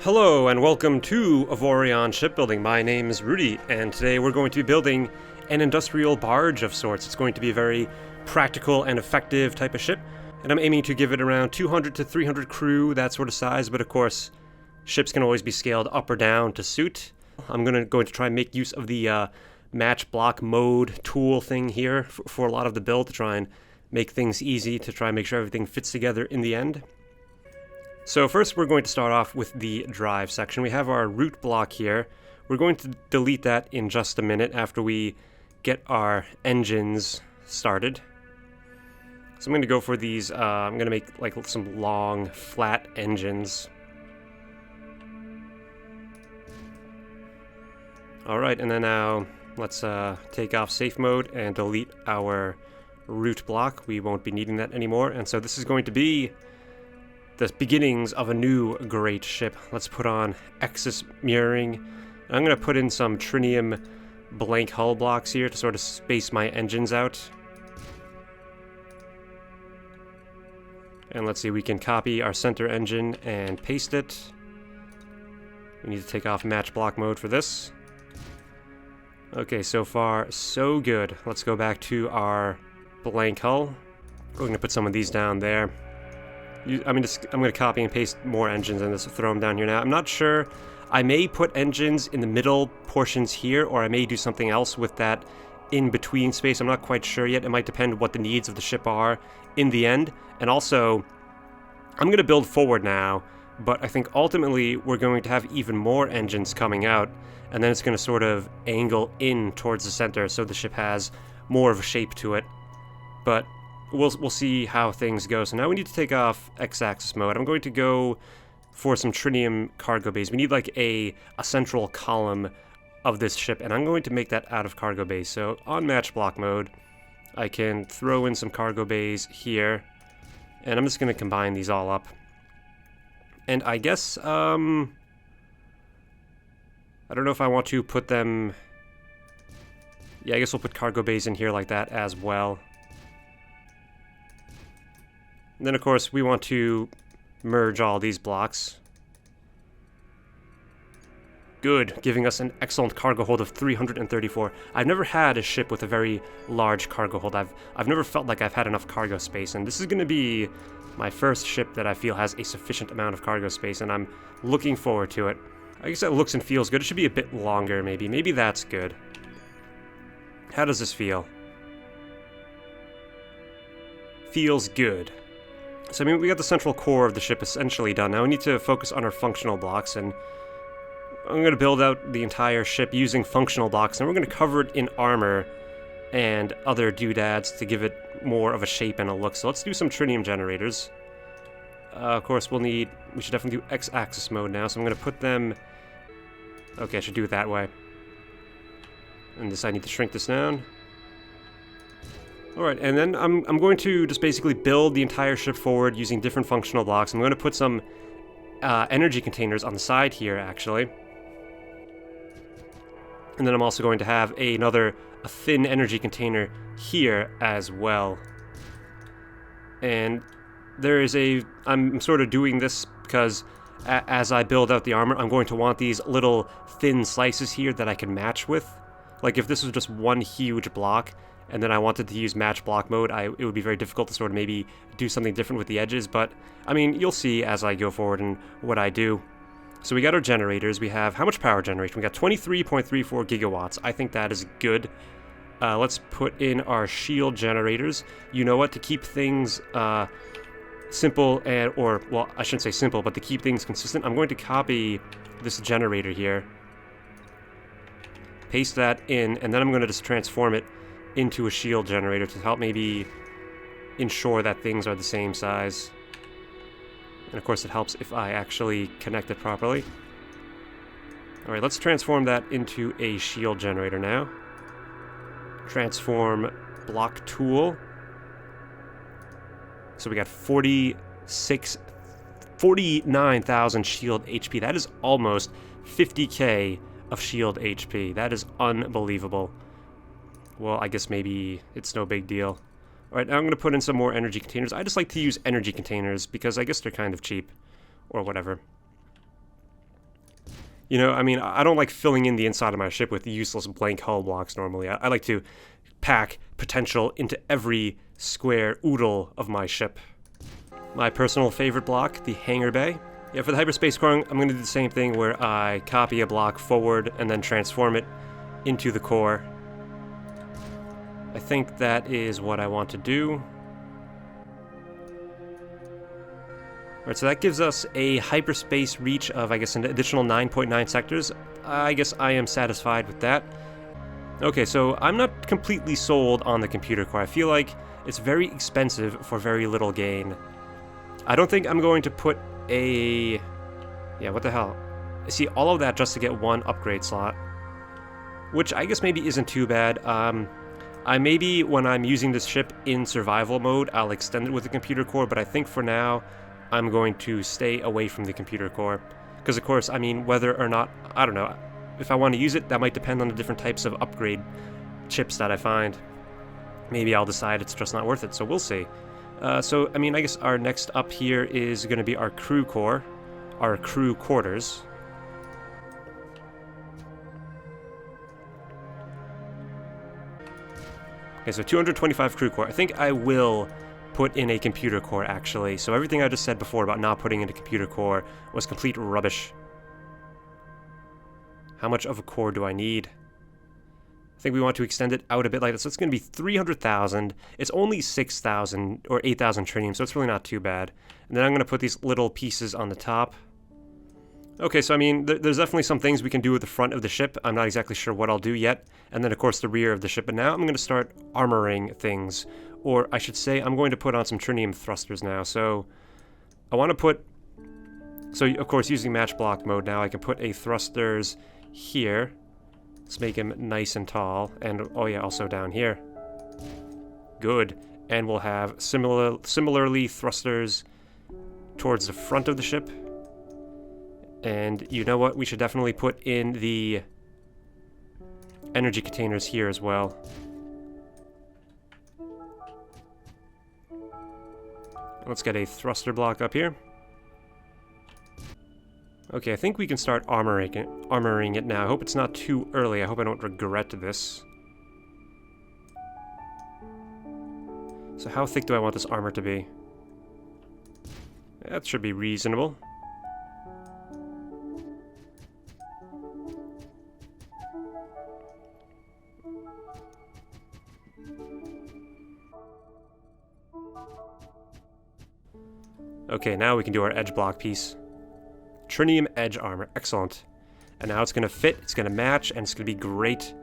Hello and welcome to Avorion Shipbuilding. My name is Rudy, and today we're going to be building an industrial barge of sorts. It's going to be a very practical and effective type of ship, and I'm aiming to give it around 200 to 300 crew, that sort of size, but of course, ships can always be scaled up or down to suit. I'm going to try and make use of the match block mode tool thing here for a lot of the build to try and make things easy, to try and make sure everything fits together in the end. So first we're going to start off with the drive section. We have our root block here. We're going to delete that in just a minute after we get our engines started. So I'm going to go for these, I'm going to make like some long flat engines. Alright, and then now let's take off safe mode and delete our root block. We won't be needing that anymore, and so this is going to be the beginnings of a new great ship. Let's put on Axis mirroring. I'm going to put in some trinium blank hull blocks here to sort of space my engines out. And let's see, we can copy our center engine and paste it. We need to take off match block mode for this. Okay, so far so good. Let's go back to our blank hull. We're going to put some of these down there. I'm going to copy and paste more engines and just throw them down here now. I'm not sure. I may put engines in the middle portions here, or I may do something else with that in-between space. I'm not quite sure yet. It might depend what the needs of the ship are in the end. And also, I'm going to build forward now, but I think ultimately we're going to have even more engines coming out, and then it's going to sort of angle in towards the center so the ship has more of a shape to it. But we'll see how things go. So now we need to take off X-axis mode. I'm going to go for some trinium cargo bays. We need like a central column of this ship, and I'm going to make that out of cargo bays. So on match block mode, I can throw in some cargo bays here, and I'm just going to combine these all up. And I guess, I don't know if I want to put them... Yeah, I guess we'll put cargo bays in here like that as well. And then, of course, we want to merge all these blocks. Good, giving us an excellent cargo hold of 334. I've never had a ship with a very large cargo hold. I've never felt like I've had enough cargo space, and this is going to be my first ship that I feel has a sufficient amount of cargo space, and I'm looking forward to it. I guess it looks and feels good. It should be a bit longer, maybe. Maybe that's good. How does this feel? Feels good. So, I mean, we got the central core of the ship essentially done. Now we need to focus on our functional blocks, and I'm going to build out the entire ship using functional blocks, and we're going to cover it in armor and other doodads to give it more of a shape and a look. So let's do some trinium generators. Of course, we should definitely do X-axis mode now, so I'm going to put them... Okay, I should do it that way. And this, I need to shrink this down. Alright, and then I'm going to just basically build the entire ship forward using different functional blocks. I'm going to put some energy containers on the side here, actually. And then I'm also going to have a thin energy container here as well. And there is I'm sort of doing this because as I build out the armor, I'm going to want these little thin slices here that I can match with. Like if this was just one huge block, and then I wanted to use match block mode, it would be very difficult to sort of maybe do something different with the edges, but, I mean, you'll see as I go forward and what I do. So we got our generators. We have, how much power generation? We got 23.34 gigawatts. I think that is good. Let's put in our shield generators. You know what? To keep things simple, well, I shouldn't say simple, but to keep things consistent, I'm going to copy this generator here, paste that in, and then I'm going to just transform it into a shield generator to help maybe ensure that things are the same size. And of course it helps if I actually connect it properly. Alright, let's transform that into a shield generator now. Transform block tool. So we got 49,000 shield HP. That is almost 50k of shield HP. That is unbelievable. Well, I guess maybe it's no big deal. Alright, now I'm going to put in some more energy containers. I just like to use energy containers because I guess they're kind of cheap. Or whatever. You know, I mean, I don't like filling in the inside of my ship with useless blank hull blocks normally. I like to pack potential into every square oodle of my ship. My personal favorite block, the hangar bay. Yeah, for the hyperspace core, I'm going to do the same thing where I copy a block forward and then transform it into the core. I think that is what I want to do. Alright, so that gives us a hyperspace reach of, I guess, an additional 9.9 sectors. I guess I am satisfied with that. Okay, so I'm not completely sold on the computer core. I feel like it's very expensive for very little gain. I don't think I'm going to put a... Yeah, what the hell? See, all of that just to get one upgrade slot. Which I guess maybe isn't too bad. Maybe when I'm using this ship in survival mode, I'll extend it with the computer core, but I think for now, I'm going to stay away from the computer core. Because of course, I mean, whether or not, I don't know, if I want to use it, that might depend on the different types of upgrade chips that I find. Maybe I'll decide it's just not worth it, so we'll see. So, I mean, I guess our next up here is going to be our crew core, our crew quarters. Okay, so 225 crew core. I think I will put in a computer core, actually. So everything I just said before about not putting in a computer core was complete rubbish. How much of a core do I need? I think we want to extend it out a bit like this. So it's going to be 300,000. It's only 6,000 or 8,000 tritium, so it's really not too bad. And then I'm going to put these little pieces on the top. Okay, so I mean, there's definitely some things we can do with the front of the ship. I'm not exactly sure what I'll do yet. And then, of course, the rear of the ship. But now I'm going to start armoring things. Or I should say, I'm going to put on some tritium thrusters now. So I want to put... So, of course, using match block mode now, I can put a thrusters here. Let's make him nice and tall. And, oh yeah, also down here. Good. And we'll have similarly thrusters towards the front of the ship. And you know what? We should definitely put in the energy containers here as well. Let's get a thruster block up here. Okay, I think we can start armoring it now. I hope it's not too early. I hope I don't regret this. So how thick do I want this armor to be? That should be reasonable. Okay, now we can do our edge block piece. Trinium edge armor, excellent. And now it's going to fit, it's going to match, and it's going to be great.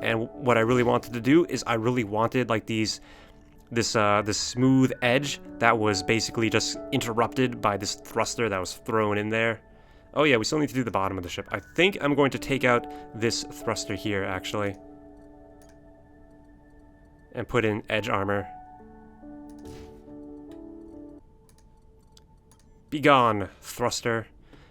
And what I really wanted to do is I really wanted like this smooth edge that was basically just interrupted by this thruster that was thrown in there. Oh yeah, we still need to do the bottom of the ship. I think I'm going to take out this thruster here, actually. And put in edge armor. Be gone, thruster.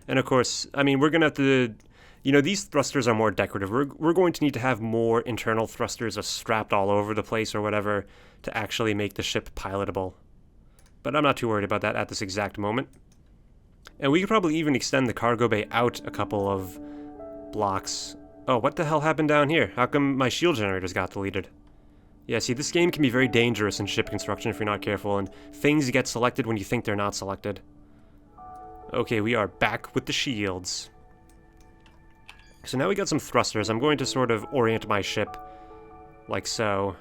And of course, I mean, we're going to have to... You know, these thrusters are more decorative. We're going to need to have more internal thrusters strapped all over the place or whatever to actually make the ship pilotable. But I'm not too worried about that at this exact moment. And we could probably even extend the cargo bay out a couple of blocks. Oh, what the hell happened down here? How come my shield generators got deleted? Yeah, see, this game can be very dangerous in ship construction if you're not careful, and things get selected when you think they're not selected. Okay, we are back with the shields. So now we got some thrusters. I'm going to sort of orient my ship like so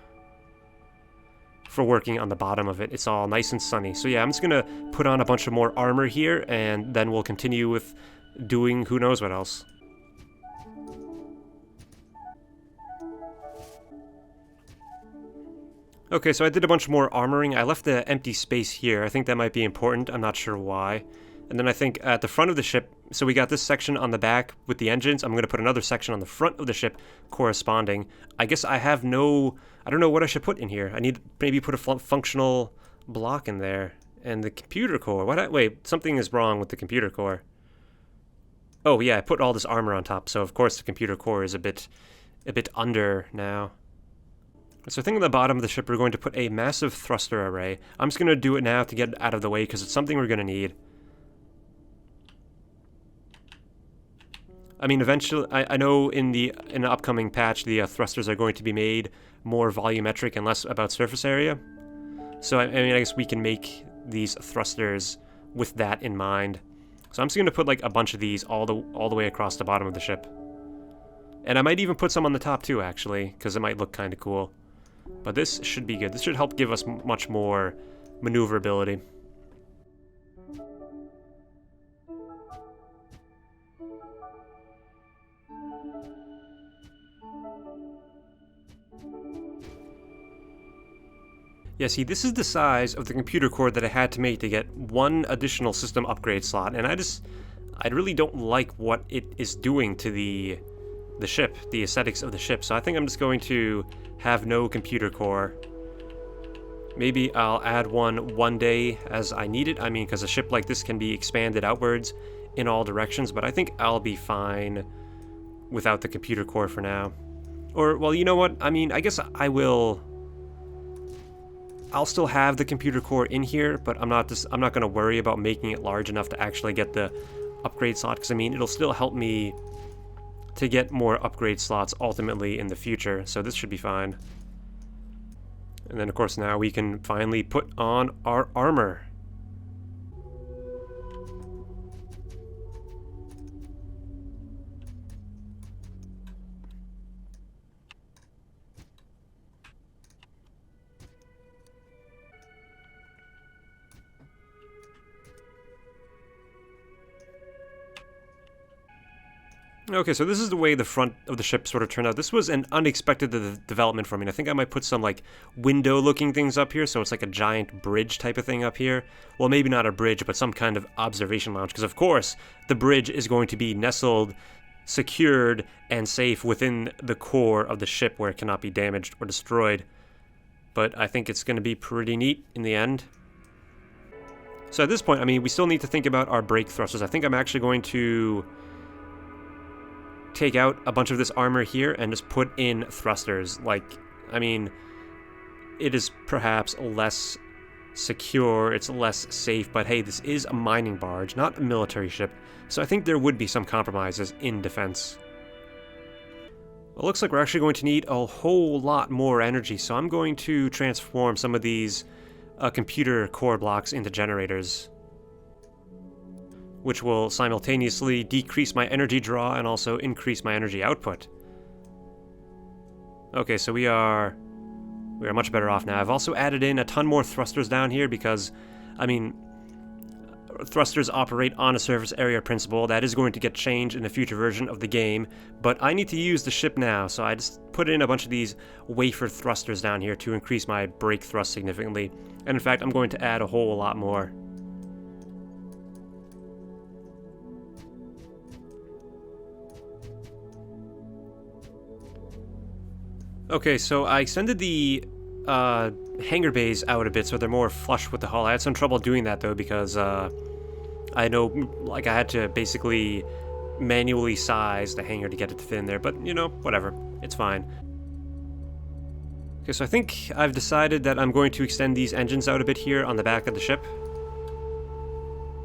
for working on the bottom of it. It's all nice and sunny. So yeah, I'm just going to put on a bunch of more armor here, and then we'll continue with doing who knows what else. Okay, so I did a bunch more armoring. I left the empty space here. I think that might be important. I'm not sure why. And then I think at the front of the ship, so we got this section on the back with the engines. I'm going to put another section on the front of the ship corresponding. I guess I have no... I don't know what I should put in here. I need maybe put a functional block in there. And the computer core. Wait, something is wrong with the computer core. Oh yeah, I put all this armor on top. So of course the computer core is a bit under now. So I think on the bottom of the ship we're going to put a massive thruster array. I'm just going to do it now to get it out of the way because it's something we're going to need. I mean, eventually, I know in an upcoming patch, the thrusters are going to be made more volumetric and less about surface area. So, I mean, I guess we can make these thrusters with that in mind. So I'm just going to put, like, a bunch of these all the way across the bottom of the ship. And I might even put some on the top, too, actually, because it might look kind of cool. But this should be good. This should help give us much more maneuverability. Yeah, see, this is the size of the computer core that I had to make to get one additional system upgrade slot, and I really don't like what it is doing to the ship, the aesthetics of the ship, so I think I'm just going to have no computer core. Maybe I'll add one day as I need it, I mean, because a ship like this can be expanded outwards in all directions, but I think I'll be fine without the computer core for now. Or, well, you know what, I mean, I guess I'll still have the computer core in here, but I'm not going to worry about making it large enough to actually get the upgrade slot, because I mean, it'll still help me to get more upgrade slots ultimately in the future, so this should be fine. And then, of course, now we can finally put on our armor. Okay, so this is the way the front of the ship sort of turned out. This was an unexpected development for me. I think I might put some, like, window-looking things up here, so it's like a giant bridge type of thing up here. Well, maybe not a bridge, but some kind of observation lounge, because of course, the bridge is going to be nestled, secured, and safe within the core of the ship where it cannot be damaged or destroyed. But I think it's going to be pretty neat in the end. So at this point, I mean, we still need to think about our brake thrusters. I think I'm actually going to take out a bunch of this armor here and just put in thrusters. Like, I mean, it is perhaps less secure, it's less safe, but hey, this is a mining barge, not a military ship, so I think there would be some compromises in defense. It looks like we're actually going to need a whole lot more energy, so I'm going to transform some of these computer core blocks into generators, which will simultaneously decrease my energy draw and also increase my energy output. Okay, so we are much better off now. I've also added in a ton more thrusters down here because, I mean, thrusters operate on a surface area principle. That is going to get changed in a future version of the game, but I need to use the ship now, so I just put in a bunch of these wafer thrusters down here to increase my brake thrust significantly. And in fact, I'm going to add a whole lot more. Okay, so I extended the hangar bays out a bit so they're more flush with the hull. I had some trouble doing that though because I know, like, I had to basically manually size the hangar to get it to fit in there, but you know, whatever, it's fine. Okay, so I think I've decided that I'm going to extend these engines out a bit here on the back of the ship.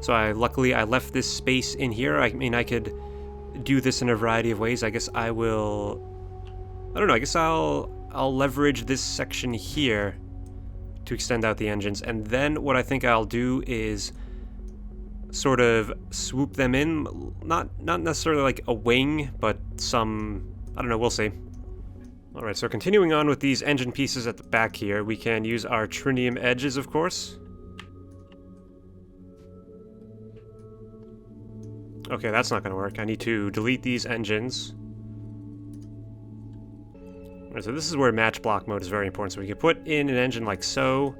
So luckily I left this space in here. I mean, I could do this in a variety of ways. I guess I don't know, I guess I'll leverage this section here to extend out the engines, and then what I think I'll do is sort of swoop them in, not necessarily like a wing, but some, I don't know, we'll see. Alright, so continuing on with these engine pieces at the back here, we can use our trinium edges, of course. Okay, that's not going to work. I need to delete these engines. Right, so this is where match block mode is very important. So we can put in an engine like so,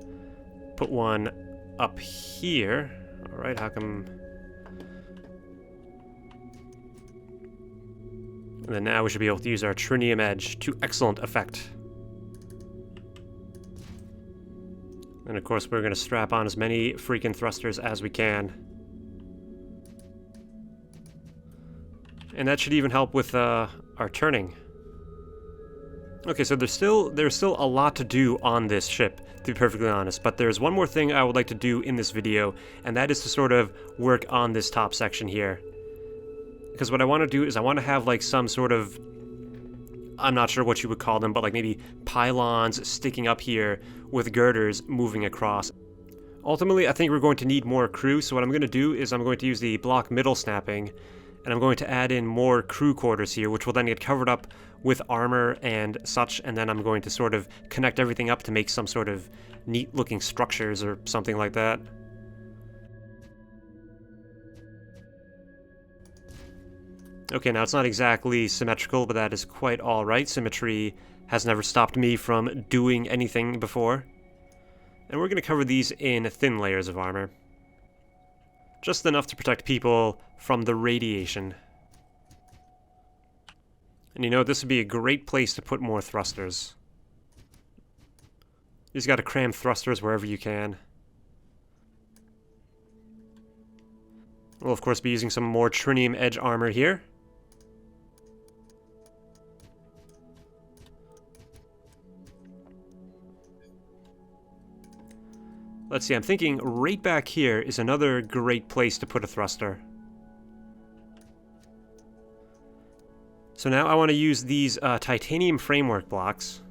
put one up here. Alright, how come... And then now we should be able to use our trinium edge to excellent effect. And of course we're going to strap on as many freaking thrusters as we can. And that should even help with our turning. Okay, so there's still a lot to do on this ship, to be perfectly honest, but there's one more thing I would like to do in this video, and that is to sort of work on this top section here. because what I want to do is I want to have like some sort of, I'm not sure what you would call them, but like maybe pylons sticking up here with girders moving across. Ultimately, I think we're going to need more crew, so what I'm going to do is I'm going to use the block middle snapping, and I'm going to add in more crew quarters here, which will then get covered up with armor and such, and then I'm going to sort of connect everything up to make some sort of neat looking structures or something like that. Okay, now it's not exactly symmetrical, but that is quite alright. Symmetry has never stopped me from doing anything before. And we're going to cover these in thin layers of armor. Just enough to protect people from the radiation. And you know, this would be a great place to put more thrusters. You just gotta cram thrusters wherever you can. We'll of course be using some more trinium edge armor here. Let's see, I'm thinking right back here is another great place to put a thruster. So now I want to use these titanium framework blocks.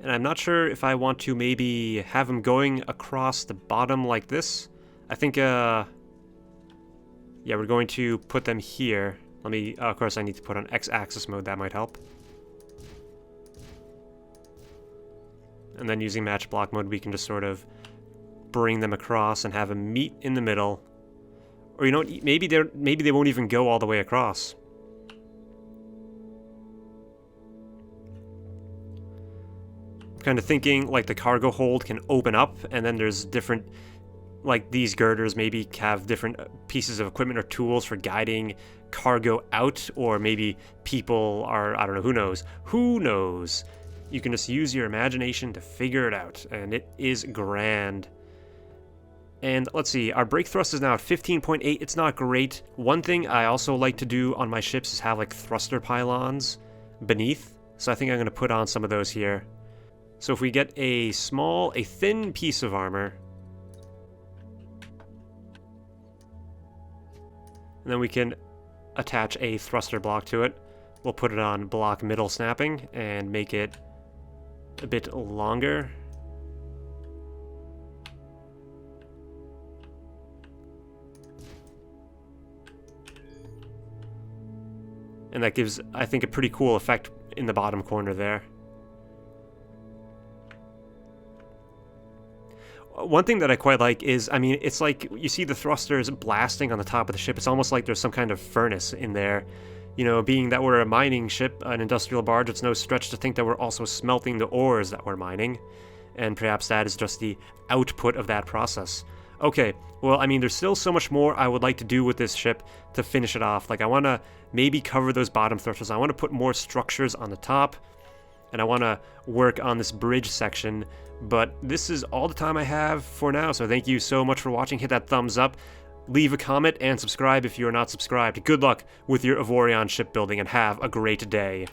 And I'm not sure if I want to maybe have them going across the bottom like this. I think, yeah, we're going to put them here. Let me, of course I need to put on X-axis mode, that might help. And then using match block mode, we can just sort of bring them across and have them meet in the middle. Or you know, maybe they won't even go all the way across. I'm kind of thinking like the cargo hold can open up, and then there's different, like these girders maybe have different pieces of equipment or tools for guiding cargo out, or maybe people are, I don't know, who knows? Who knows? You can just use your imagination to figure it out, and it is grand. And let's see, our brake thrust is now at 15.8. It's not great. One thing I also like to do on my ships is have like thruster pylons beneath. So I think I'm going to put on some of those here. So if we get a thin piece of armor, and then we can attach a thruster block to it. We'll put it on block middle snapping and make it a bit longer. And that gives, I think, a pretty cool effect in the bottom corner there. One thing that I quite like is, I mean, it's like you see the thrusters blasting on the top of the ship. It's almost like there's some kind of furnace in there. You know, being that we're a mining ship, an industrial barge, it's no stretch to think that we're also smelting the ores that we're mining. And perhaps that is just the output of that process. Okay, well, I mean, there's still so much more I would like to do with this ship to finish it off. Like, I want to maybe cover those bottom thrusters. I want to put more structures on the top. And I want to work on this bridge section. But this is all the time I have for now. So thank you so much for watching. Hit that thumbs up. Leave a comment and subscribe if you are not subscribed. Good luck with your Avorion shipbuilding and have a great day.